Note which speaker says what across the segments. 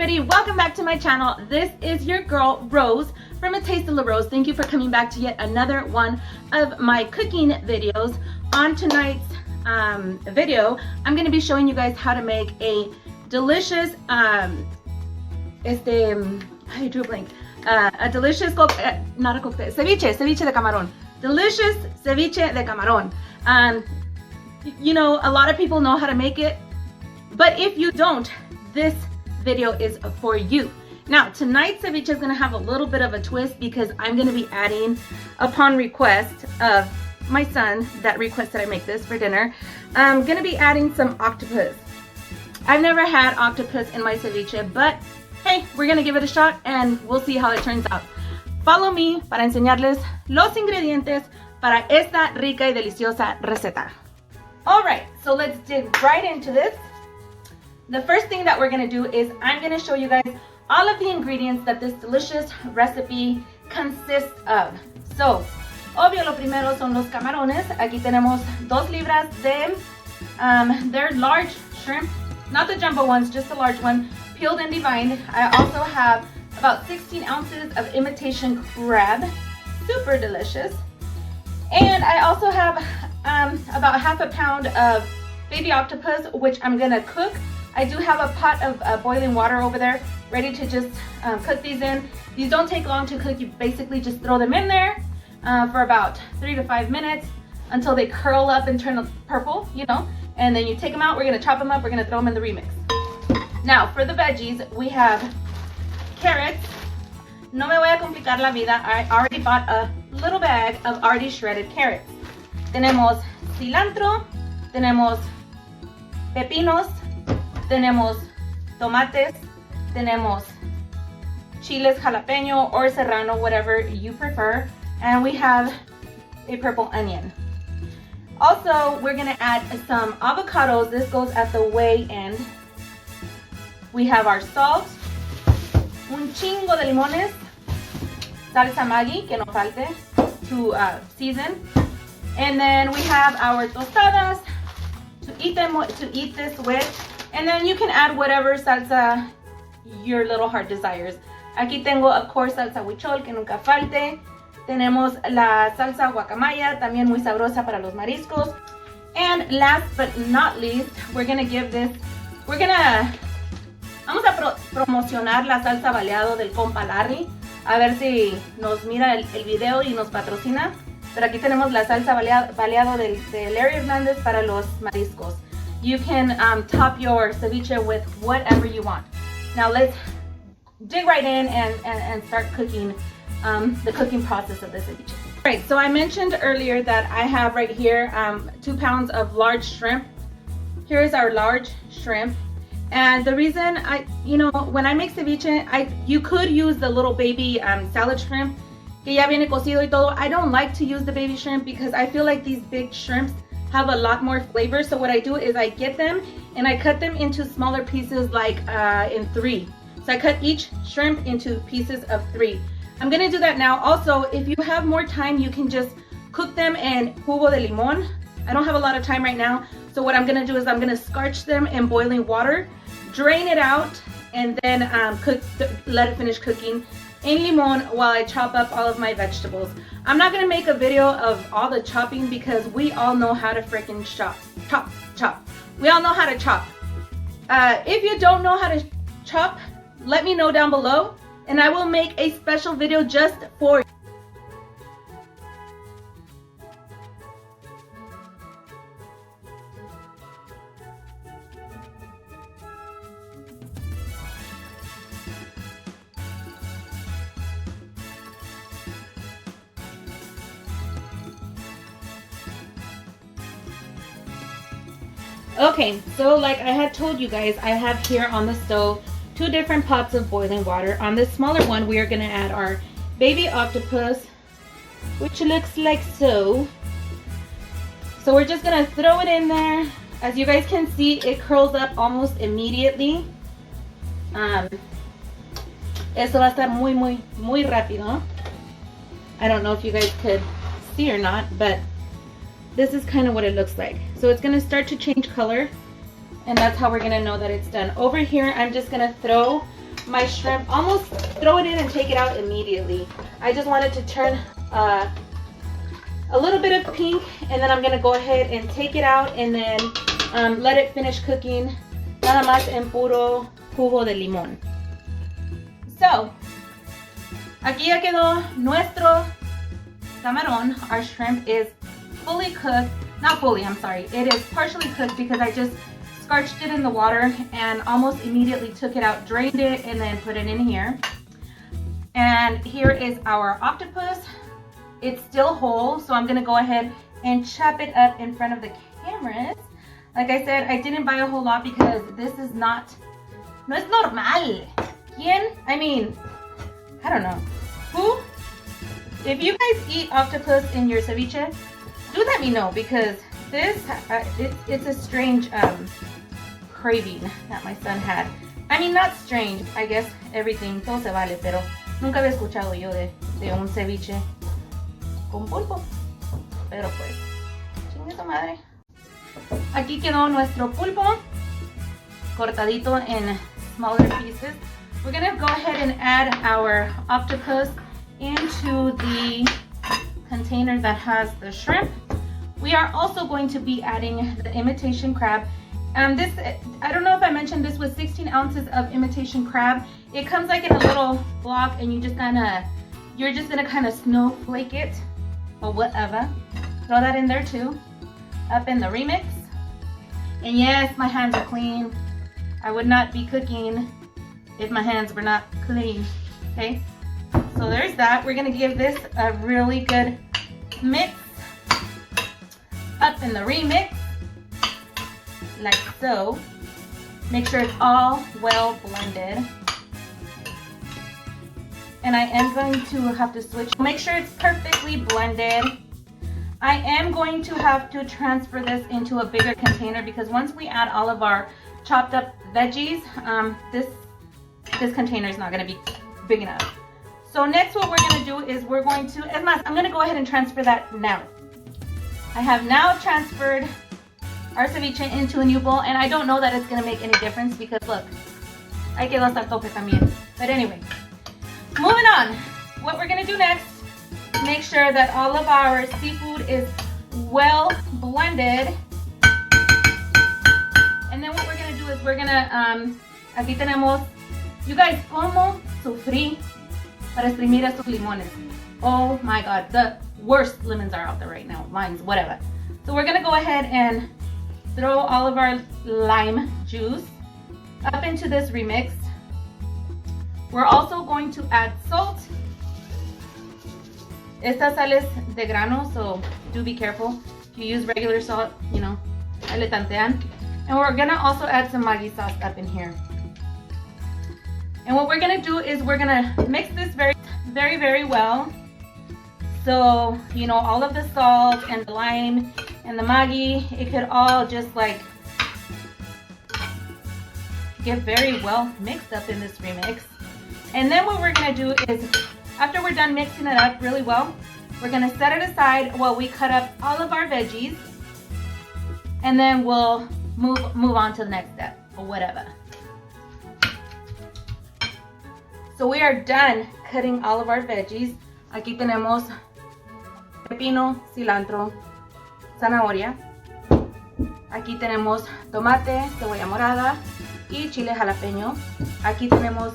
Speaker 1: everybody, welcome back to my channel. This is your girl Rose from A Taste of La Rose. Thank you for coming back to yet another one of my cooking videos. On tonight's video, I'm going to be showing you guys how to make a delicious a delicious ceviche de camarón. Delicious ceviche de camarón. You know, a lot of people know how to make it, but if you don't, this video is for you. Now, tonight's ceviche is going to have a little bit of a twist because I'm going to be adding, upon request of my son that requested I make this for dinner, I'm going to be adding some octopus. I've never had octopus in my ceviche, but hey, we're going to give it a shot and we'll see how it turns out. Follow me para enseñarles los ingredientes para esta rica y deliciosa receta. Alright, so let's dig right into this. The first thing that we're going to do is I'm going to show you guys all of the ingredients that this delicious recipe consists of. So, obvio lo primero son los camarones. Aquí tenemos 2 libras de, they're large shrimp, not the jumbo ones, just the large one, peeled and deveined. I also have about 16 ounces of imitation crab, super delicious. And I also have about half a pound of baby octopus, which I'm gonna cook. I do have a pot of boiling water over there, ready to just cook these in. These don't take long to cook. You basically just throw them in there for about 3 to 5 minutes until they curl up and turn purple, you know, and then you take them out. We're gonna chop them up, we're gonna throw them in the remix. Now, for the veggies, we have carrots. No me voy a complicar la vida. I already bought a little bag of already shredded carrots. Tenemos cilantro, tenemos pepinos, tenemos tomates, tenemos chiles jalapeño or serrano, whatever you prefer, and we have a purple onion. Also, we're gonna add some avocados. This goes at the way end. We have our salt, un chingo de limones, salsa Maggie, que no falte, to season. And then we have our tostadas to eat this with. And then you can add whatever salsa your little heart desires. Aquí tengo, of course, salsa huitchol, que nunca falte. Tenemos la salsa guacamaya, también muy sabrosa para los mariscos. And last but not least, we're gonna give this, vamos a promocionar la salsa baleado del compa Larry. A ver si nos mira el video y nos patrocina. Pero aquí tenemos la salsa baleado de Larry Hernández para los mariscos. You can top your ceviche with whatever you want. Now let's dig right in and start cooking the cooking process of the ceviche. All right, so I mentioned earlier that I have right here 2 pounds of large shrimp. Here's our large shrimp. And the reason when I make ceviche, you could use the little baby salad shrimp, que ya viene cocido y todo. I don't like to use the baby shrimp because I feel like these big shrimps have a lot more flavor. So what I do is I get them and I cut them into smaller pieces, like in 3. So I cut each shrimp into pieces of 3. I'm gonna do that now. Also, if you have more time, you can just cook them in jugo de limon. I don't have a lot of time right now. So what I'm gonna do is I'm gonna scarch them in boiling water, drain it out, and then let it finish cooking in limon while I chop up all of my vegetables. I'm not gonna make a video of all the chopping because we all know how to freaking chop. We all know how to chop. If you don't know how to chop, let me know down below and I will make a special video just for you. Okay, so like I had told you guys, I have here on the stove 2 different pots of boiling water. On this smaller one, we are going to add our baby octopus, which looks like so. So we're just going to throw it in there. As you guys can see, it curls up almost immediately. Esto va a estar muy rápido. I don't know if you guys could see or not, but this is kind of what it looks like. So it's going to start to change color, and that's how we're going to know that it's done. Over here, I'm just going to throw my shrimp, almost throw it in and take it out immediately. I just wanted to turn a little bit of pink, and then I'm gonna go ahead and take it out and then let it finish cooking. Nada más en puro jugo de limón. So, aquí ya quedó nuestro camarón. Our shrimp is fully cooked. Not fully, I'm sorry. It is partially cooked because I just scarched it in the water and almost immediately took it out, drained it, and then put it in here. And here is our octopus. It's still whole, so I'm gonna go ahead and chop it up in front of the cameras. Like I said, I didn't buy a whole lot because this is no es normal. ¿Quién? I mean, I don't know. Who? If you guys eat octopus in your ceviche, do let me know, because this, it's a strange craving that my son had. I mean, not strange, I guess everything, todo se vale, pero nunca había escuchado yo de un ceviche con pulpo. Pero pues, chingue su madre. Aquí quedó nuestro pulpo, cortadito in smaller pieces. We're gonna go ahead and add our octopus into the container that has the shrimp. We are also going to be adding the imitation crab. This, I don't know if I mentioned, this was 16 ounces of imitation crab. It comes like in a little block, and you're just gonna kind of snowflake it or whatever. Throw that in there too, up in the remix. And yes, my hands are clean. I would not be cooking if my hands were not clean, okay? So there's that. We're gonna give this a really good mix up in the remix, like so. Make sure it's all well blended. And I am going to have to switch. Make sure it's perfectly blended. I am going to have to transfer this into a bigger container, because once we add all of our chopped up veggies, this container is not gonna be big enough. So next what we're gonna do is we're going to, I'm gonna go ahead and transfer that now. I have now transferred our ceviche into a new bowl, and I don't know that it's gonna make any difference because look, ahí quedó hasta el tope también. But anyway, moving on. What we're gonna do next, make sure that all of our seafood is well blended. And then what we're gonna do is we're gonna, aquí tenemos, you guys, como sufrí para exprimir estos limones. Oh my God, the worst lemons are out there right now, limes, whatever. So we're gonna go ahead and throw all of our lime juice up into this remix. We're also going to add salt. Esta sal es de grano, so do be careful. If you use regular salt, you know, ahí le tantean. And we're gonna also add some Maggi sauce up in here. And what we're gonna do is we're gonna mix this very, very, very well. So, you know, all of the salt and the lime and the Maggi, it could all just like get very well mixed up in this remix. And then what we're gonna do is, after we're done mixing it up really well, we're gonna set it aside while we cut up all of our veggies, and then we'll move on to the next step or whatever. So we are done cutting all of our veggies. Aquí tenemos pepino, cilantro, zanahoria. Aquí tenemos tomate, cebolla morada y chile jalapeño. Aquí tenemos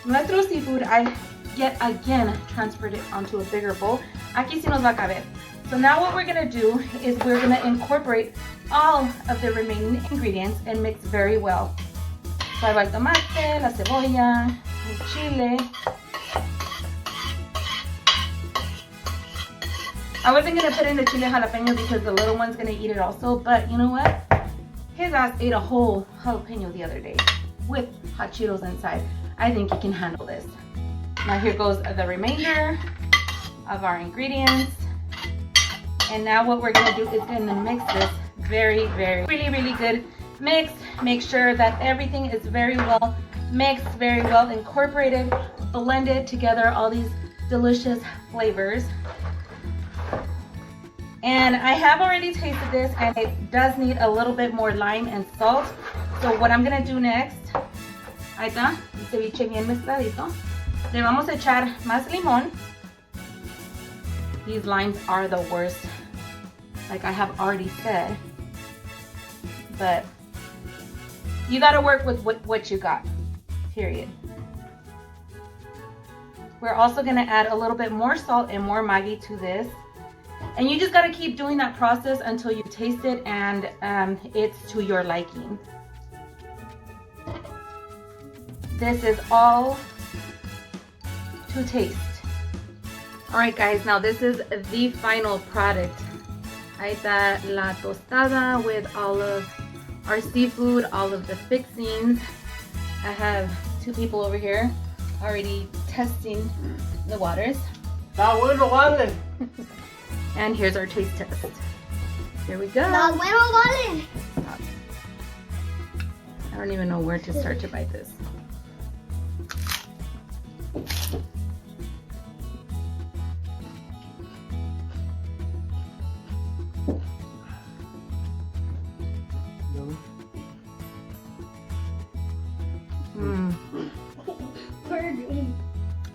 Speaker 1: nuestro seafood. I yet again transferred it onto a bigger bowl. Aquí sí nos va a caber. So now what we're gonna do is we're gonna incorporate all of the remaining ingredients and mix very well. So I have el tomate, la cebolla, el chile. I wasn't gonna put in the chile jalapeno because the little one's gonna eat it also, but you know what? His ass ate a whole jalapeno the other day with hot Cheetos inside. I think he can handle this. Now here goes the remainder of our ingredients. And now what we're gonna do is gonna mix this very, really good mix. Make sure that everything is very well mixed, very well incorporated, blended together, all these delicious flavors. And I have already tasted this, and it does need a little bit more lime and salt. So what I'm gonna do next Ahí está, el ceviche bien mezcladito. Le vamos a echar más limón. These limes are the worst, like I have already said. But you gotta work with what you got, period. We're also gonna add a little bit more salt and more Maggi to this. And you just gotta keep doing that process until you taste it and it's to your liking. This is all to taste. All right guys, now this is the final product. Ahí está la tostada with all of our seafood, all of the fixings. I have two people over here already testing the waters.
Speaker 2: Está bueno, vale.
Speaker 1: And here's our taste test. Here we go.
Speaker 3: Está bueno, vale.
Speaker 1: I don't even know where to start to bite this.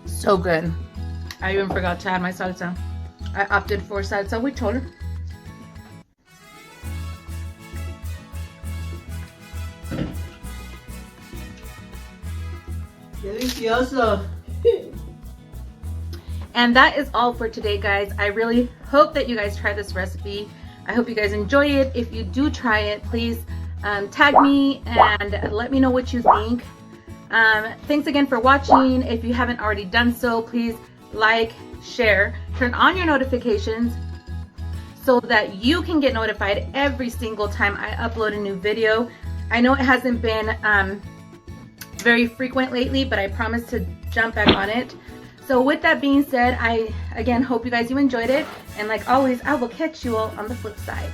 Speaker 1: So good. I even forgot to add my salsa. I opted for salsa huitchol.
Speaker 2: Delicioso.
Speaker 1: And that is all for today, guys. I really hope that you guys try this recipe. I hope you guys enjoy it. If you do try it, please tag me and let me know what you think. Thanks again for watching. If you haven't already done so, please like, share, turn on your notifications so that you can get notified every single time I upload a new video. I know it hasn't been very frequent lately, but I promise to jump back on it. So with that being said, I again hope you guys enjoyed it, and like always, I will catch you all on the flip side.